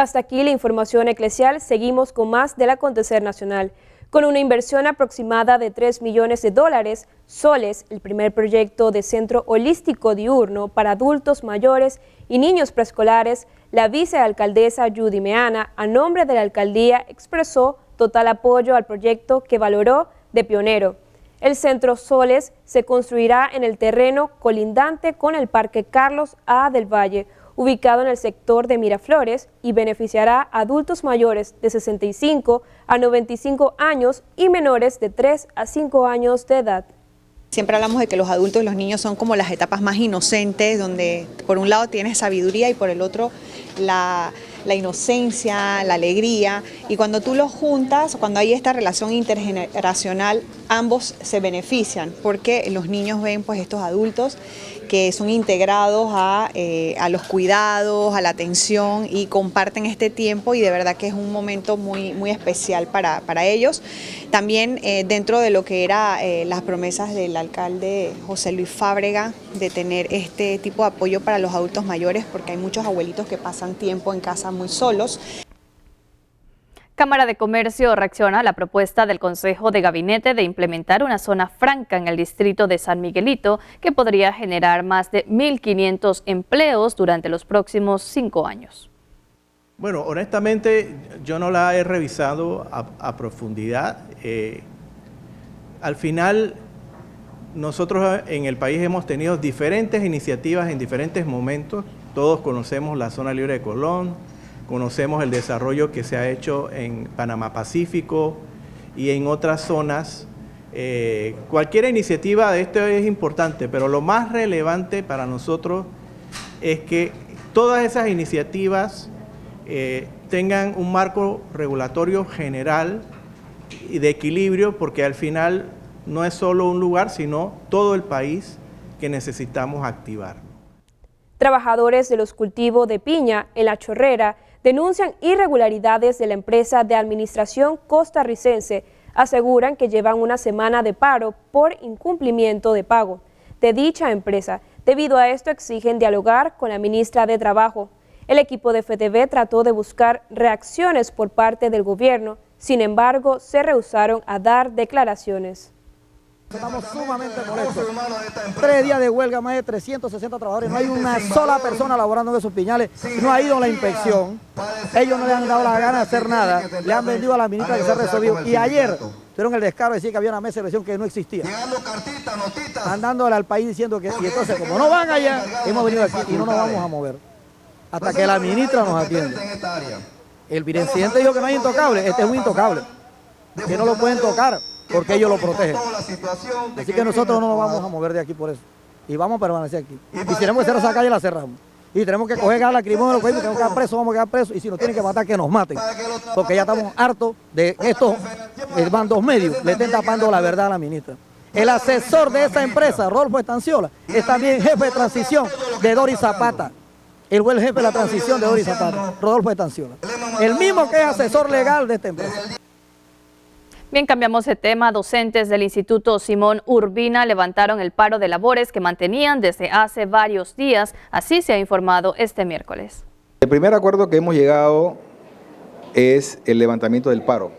[SPEAKER 2] Hasta aquí la información eclesial. Seguimos con más del acontecer nacional. Con una inversión aproximada de 3 millones de dólares, Soles, el primer proyecto de centro holístico diurno para adultos mayores y niños preescolares, la vicealcaldesa Judy Meana, a nombre de la alcaldía, expresó total apoyo al proyecto que valoró de pionero. El centro Soles se construirá en el terreno colindante con el Parque Carlos A. del Valle, ubicado en el sector de Miraflores, y beneficiará a adultos mayores de 65 a 95 años y menores de 3 a 5 años de edad.
[SPEAKER 4] Siempre hablamos de que los adultos y los niños son como las etapas más inocentes, donde por un lado tienes sabiduría y por el otro la inocencia, la alegría, y cuando tú los juntas, cuando hay esta relación intergeneracional, ambos se benefician, porque los niños ven pues estos adultos que son integrados a los cuidados, a la atención, y comparten este tiempo, y de verdad que es un momento muy, muy especial para ellos. También dentro de lo que eran las promesas del alcalde José Luis Fábrega de tener este tipo de apoyo para los adultos mayores, porque hay muchos abuelitos que pasan tiempo en casa muy solos.
[SPEAKER 1] Cámara de Comercio reacciona a la propuesta del Consejo de Gabinete de implementar una zona franca en el distrito de San Miguelito que podría generar más de 1.500 empleos durante los próximos 5 años.
[SPEAKER 14] Bueno, honestamente yo no la he revisado a profundidad. Al final nosotros en el país hemos tenido diferentes iniciativas en diferentes momentos. Todos conocemos la zona libre de Colón, conocemos el desarrollo que se ha hecho en Panamá Pacífico y en otras zonas. Cualquier iniciativa de esto es importante, pero lo más relevante para nosotros es que todas esas iniciativas tengan un marco regulatorio general y de equilibrio, porque al final no es solo un lugar, sino todo el país que necesitamos activar.
[SPEAKER 2] Trabajadores de los cultivos de piña en La Chorrera denuncian irregularidades de la empresa de administración costarricense. Aseguran que llevan una semana de paro por incumplimiento de pago de dicha empresa. Debido a esto exigen dialogar con la ministra de Trabajo. El equipo de FTV trató de buscar reacciones por parte del gobierno, sin embargo se rehusaron a dar declaraciones.
[SPEAKER 6] Estamos sumamente molestos. 3 días de huelga, más de 360 trabajadores. No hay una sola persona laborando en esos piñales. No ha ido a la inspección. Ellos no le han dado la gana de hacer nada. Le han vendido a la ministra que se ha resolvido. Y ayer tuvieron el descaro de decir que había una mesa de elección que no existía. Mandándole al país diciendo que... Y entonces, como no van allá, hemos venido aquí y no nos vamos a mover hasta que la ministra nos atienda. El presidente dijo que no hay intocable. Este es un intocable, que no lo pueden tocar, porque ellos lo protegen. Así que nosotros no nos vamos a mover de aquí por eso. Y vamos a permanecer aquí. Y si tenemos que cerrar esa calle, la cerramos. Y tenemos que coger gas lacrimógeno, tenemos que quedar presos, vamos a quedar presos. Y si nos tienen que matar, que nos maten. Porque ya estamos hartos de estos bandos medios. Le estén tapando la verdad a la ministra. El asesor de esa empresa, Rodolfo Estanciola, es también jefe de transición de Doris Zapata. Él fue el jefe de la transición de Doris Zapata, Rodolfo Estanciola. El mismo que es asesor legal de esta empresa.
[SPEAKER 1] Bien, cambiamos de tema. Docentes del Instituto Simón Urbina levantaron el paro de labores que mantenían desde hace varios días. Así se ha informado este miércoles.
[SPEAKER 8] El primer acuerdo que hemos llegado es el levantamiento del paro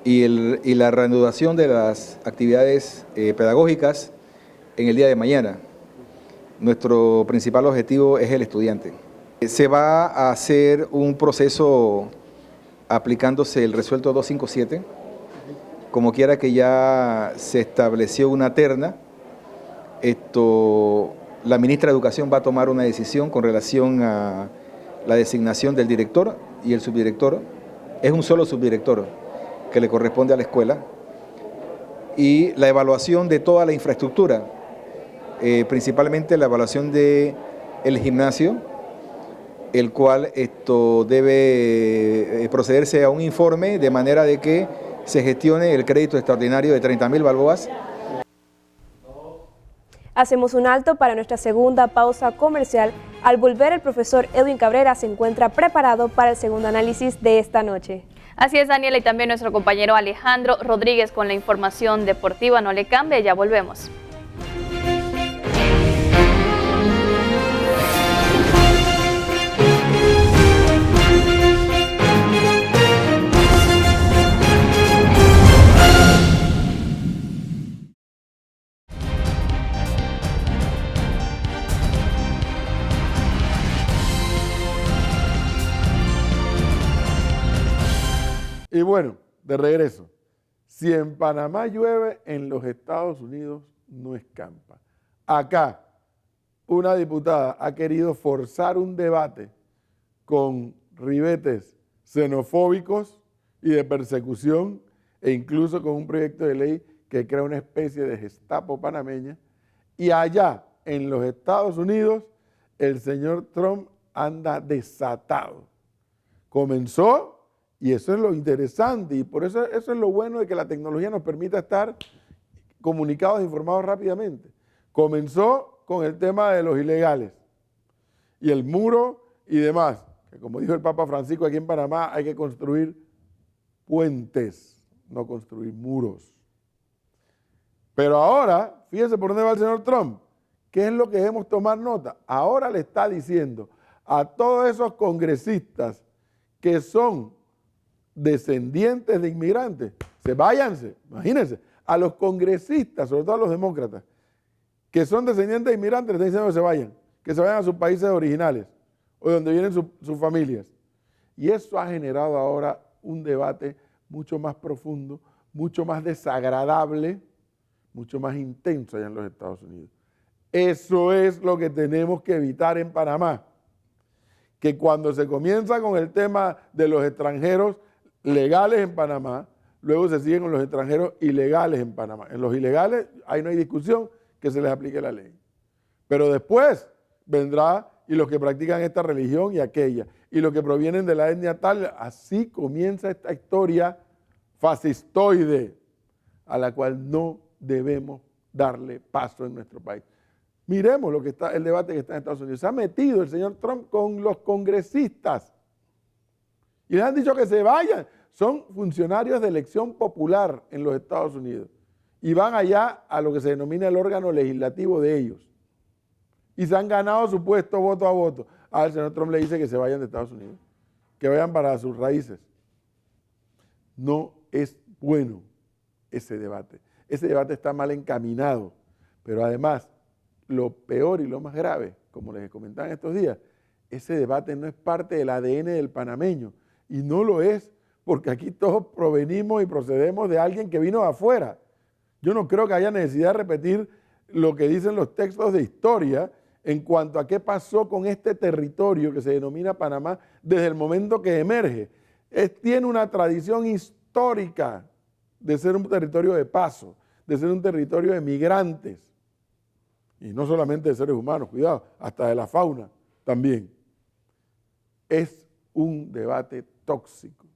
[SPEAKER 8] y la reanudación de las actividades pedagógicas en el día de mañana. Nuestro principal objetivo es el estudiante. Se va a hacer un proceso aplicándose el resuelto 257, como quiera que ya se estableció una terna. La ministra de Educación va a tomar una decisión con relación a la designación del director y el subdirector. Es un solo subdirector que le corresponde a la escuela. Y la evaluación de toda la infraestructura, principalmente la evaluación del gimnasio, el cual debe procederse a un informe de manera de que se gestione el crédito extraordinario de 30.000 balboas.
[SPEAKER 2] Hacemos un alto para nuestra segunda pausa comercial. Al volver, el profesor Edwin Cabrera se encuentra preparado para el segundo análisis de esta noche.
[SPEAKER 1] Así es, Daniela, y también nuestro compañero Alejandro Rodríguez con la información deportiva. No le cambie, ya volvemos.
[SPEAKER 16] Y bueno, de regreso, si en Panamá llueve, en los Estados Unidos no escampa. Acá, una diputada ha querido forzar un debate con ribetes xenofóbicos y de persecución, e incluso con un proyecto de ley que crea una especie de Gestapo panameña, y allá en los Estados Unidos el señor Trump anda desatado. Comenzó, y eso es lo interesante, y por eso es lo bueno de que la tecnología nos permita estar comunicados e informados rápidamente. Comenzó con el tema de los ilegales y el muro y demás, que como dijo el Papa Francisco, aquí en Panamá hay que construir puentes, no construir muros. Pero ahora, fíjense por dónde va el señor Trump. ¿Qué es lo que debemos tomar nota? Ahora le está diciendo a todos esos congresistas que son descendientes de inmigrantes, váyanse, imagínense, a los congresistas, sobre todo a los demócratas, que son descendientes de inmigrantes, les está diciendo que se vayan a sus países originales o de donde vienen sus familias. Y eso ha generado ahora un debate mucho más profundo, mucho más desagradable, mucho más intenso allá en los Estados Unidos. Eso es lo que tenemos que evitar en Panamá, que cuando se comienza con el tema de los extranjeros legales en Panamá, luego se sigue con los extranjeros ilegales en Panamá. En los ilegales, ahí no hay discusión que se les aplique la ley. Pero después vendrá y los que practican esta religión y aquella, y los que provienen de la etnia tal, así comienza esta historia fascistoide a la cual no debemos darle paso en nuestro país. Miremos lo que está, el debate que está en Estados Unidos. Se ha metido el señor Trump con los congresistas y les han dicho que se vayan. Son funcionarios de elección popular en los Estados Unidos y van allá a lo que se denomina el órgano legislativo de ellos. Y se han ganado su puesto voto a voto. Al señor Trump le dice que se vayan de Estados Unidos, que vayan para sus raíces. No es bueno ese debate. Ese debate está mal encaminado, pero además, lo peor y lo más grave, como les comentaba en estos días, ese debate no es parte del ADN del panameño, y no lo es porque aquí todos provenimos y procedemos de alguien que vino de afuera. Yo no creo que haya necesidad de repetir lo que dicen los textos de historia en cuanto a qué pasó con este territorio que se denomina Panamá desde el momento que emerge. Tiene una tradición histórica de ser un territorio de paso, de ser un territorio de migrantes, y no solamente de seres humanos, cuidado, hasta de la fauna también. Es un debate tóxico,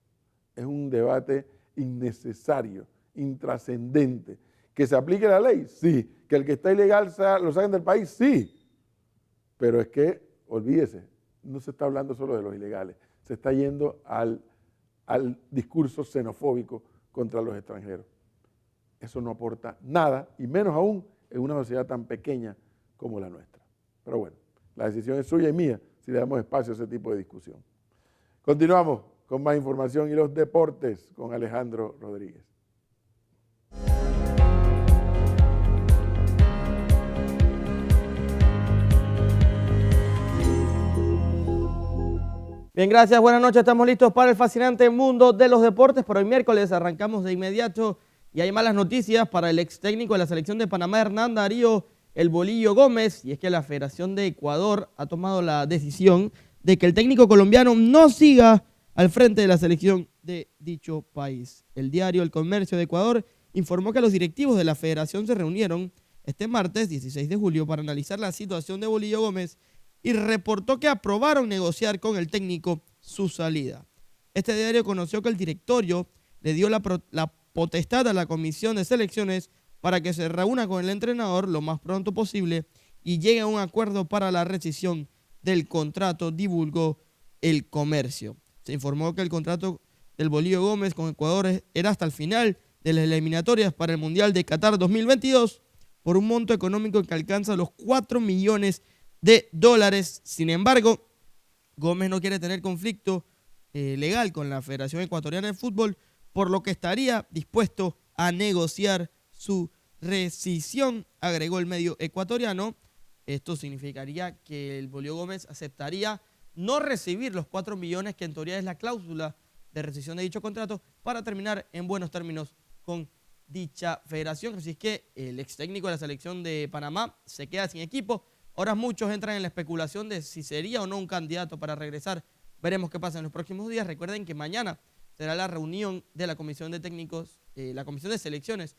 [SPEAKER 16] es un debate innecesario, intrascendente. ¿Que se aplique la ley? Sí. ¿Que el que está ilegal lo saquen del país? Sí. Pero es que, olvídese, no se está hablando solo de los ilegales, se está yendo al discurso xenofóbico contra los extranjeros. Eso no aporta nada, y menos aún en una sociedad tan pequeña como la nuestra. Pero bueno, la decisión es suya y mía si le damos espacio a ese tipo de discusión. Continuamos con más información y los deportes con Alejandro Rodríguez.
[SPEAKER 5] Bien, gracias, buenas noches, estamos listos para el fascinante mundo de los deportes. Por hoy miércoles arrancamos de inmediato y hay malas noticias para el ex técnico de la selección de Panamá, Hernán Darío El Bolillo Gómez, y es que la Federación de Ecuador ha tomado la decisión de que el técnico colombiano no siga al frente de la selección de dicho país. El diario El Comercio de Ecuador informó que los directivos de la federación se reunieron este martes 16 de julio para analizar la situación de Bolillo Gómez y reportó que aprobaron negociar con el técnico su salida. Este diario conoció que el directorio le dio la potestad a la comisión de selecciones para que se reúna con el entrenador lo más pronto posible y llegue a un acuerdo para la rescisión del contrato, divulgó El Comercio. Se informó que el contrato del Bolillo Gómez con Ecuador era hasta el final de las eliminatorias para el Mundial de Qatar 2022 por un monto económico que alcanza los $4 millones. Sin embargo, Gómez no quiere tener conflicto legal con la Federación Ecuatoriana de Fútbol, por lo que estaría dispuesto a negociar su rescisión, agregó el medio ecuatoriano. Esto significaría que el Bolillo Gómez aceptaría no recibir los 4 millones que en teoría es la cláusula de rescisión de dicho contrato para terminar en buenos términos con dicha federación. Así es que el ex técnico de la selección de Panamá se queda sin equipo. Ahora muchos entran en la especulación de si sería o no un candidato para regresar. Veremos qué pasa en los próximos días. Recuerden que mañana será la reunión de la comisión de técnicos, la comisión de selecciones,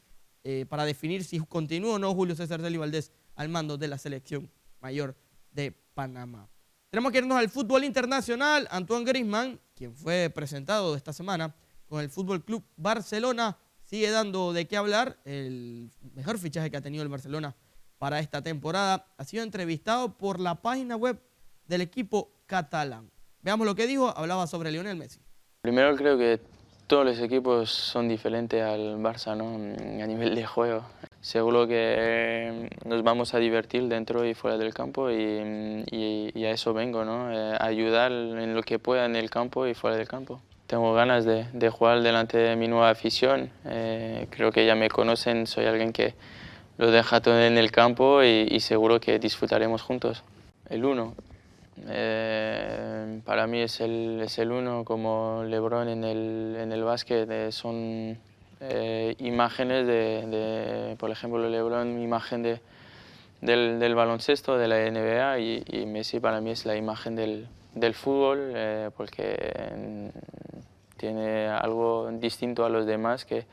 [SPEAKER 5] para definir si continúa o no Julio César Celi Valdés al mando de la selección mayor de Panamá. Tenemos que irnos al fútbol internacional. Antoine Griezmann, quien fue presentado esta semana con el Fútbol Club Barcelona, sigue dando de qué hablar. El mejor fichaje que ha tenido el Barcelona para esta temporada. Ha sido entrevistado por la página web del equipo catalán. Veamos lo que dijo. Hablaba sobre Lionel Messi.
[SPEAKER 9] Primero creo que todos los equipos son diferentes al Barça, ¿no? A nivel de juego. Seguro que nos vamos a divertir dentro y fuera del campo y a eso vengo, ¿no? A ayudar en lo que pueda en el campo y fuera del campo. Tengo ganas de jugar delante de mi nueva afición. Creo que ya me conocen, soy alguien que lo deja todo en el campo y seguro que disfrutaremos juntos. El 1. Para mí es el 1, como LeBron en el básquet. Son imágenes por ejemplo, LeBron, imagen del baloncesto, de la NBA, y Messi para mí es la imagen del fútbol, porque tiene algo distinto a los demás que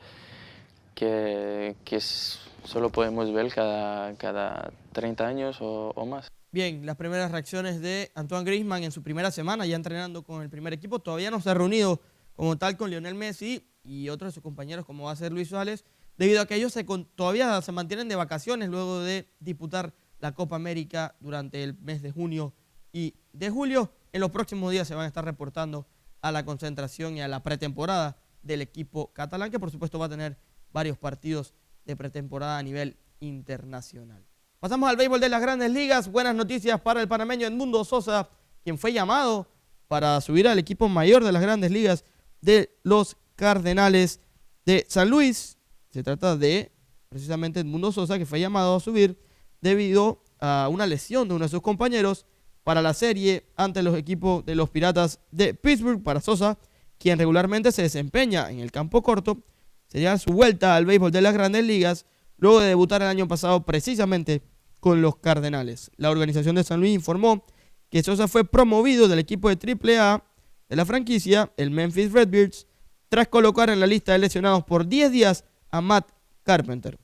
[SPEAKER 9] solo podemos ver cada 30 años o más.
[SPEAKER 5] Bien, las primeras reacciones de Antoine Griezmann en su primera semana, ya entrenando con el primer equipo. Todavía no se ha reunido como tal con Lionel Messi y otros de sus compañeros, como va a ser Luis Suárez, debido a que ellos todavía se mantienen de vacaciones luego de disputar la Copa América durante el mes de junio y de julio. En los próximos días se van a estar reportando a la concentración y a la pretemporada del equipo catalán, que por supuesto va a tener varios partidos de pretemporada a nivel internacional. Pasamos al béisbol de las Grandes Ligas. Buenas noticias para el panameño Edmundo Sosa, quien fue llamado para subir al equipo mayor de las Grandes Ligas de los Cardenales de San Luis. Se trata de precisamente Edmundo Sosa, que fue llamado a subir debido a una lesión de uno de sus compañeros para la serie ante los equipos de los Piratas de Pittsburgh. Para Sosa, quien regularmente se desempeña en el campo corto, sería su vuelta al béisbol de las Grandes Ligas luego de debutar el año pasado precisamente con los Cardenales. La organización de San Luis informó que Sosa fue promovido del equipo de AAA de la franquicia, el Memphis Redbirds, tras colocar en la lista de lesionados por 10 días a Matt Carpenter.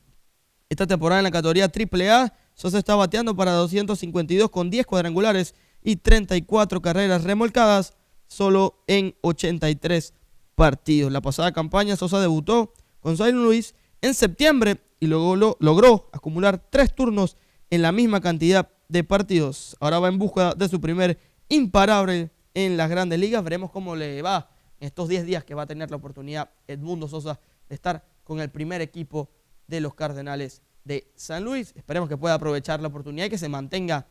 [SPEAKER 5] Esta temporada en la categoría AAA, Sosa está bateando para 252 con 10 cuadrangulares y 34 carreras remolcadas solo en 83 partidos. La pasada campaña Sosa debutó con San Luis en septiembre y luego logró acumular 3 turnos en la misma cantidad de partidos. Ahora va en busca de su primer imparable en las Grandes Ligas. Veremos cómo le va en estos 10 días que va a tener la oportunidad Edmundo Sosa de estar con el primer equipo de los Cardenales de San Luis. Esperemos que pueda aprovechar la oportunidad y que se mantenga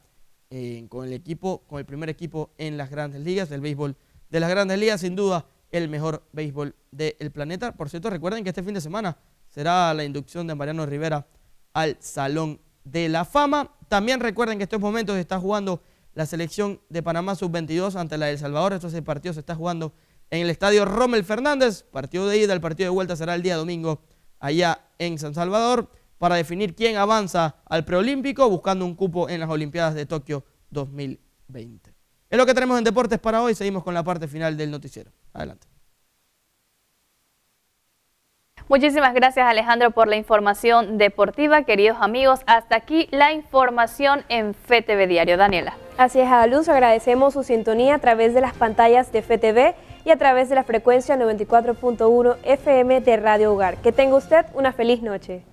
[SPEAKER 5] con el primer equipo en las Grandes Ligas. El béisbol de las Grandes Ligas, sin duda, el mejor béisbol del planeta. Por cierto, recuerden que este fin de semana será la inducción de Mariano Rivera al Salón de la Fama. También recuerden que en estos momentos está jugando la selección de Panamá sub-22 ante la de El Salvador. Este partido se está jugando en el estadio Rommel Fernández. Partido de ida, el partido de vuelta será el día domingo allá en San Salvador para definir quién avanza al preolímpico buscando un cupo en las Olimpiadas de Tokio 2020. Es lo que tenemos en deportes para hoy. Seguimos con la parte final del noticiero. Adelante.
[SPEAKER 1] Muchísimas gracias, Alejandro, por la información deportiva. Queridos amigos, hasta aquí la información en FETV Diario. Daniela.
[SPEAKER 2] Así es, Adaluz, agradecemos su sintonía a través de las pantallas de FETV y a través de la frecuencia 94.1 FM de Radio Hogar. Que tenga usted una feliz noche.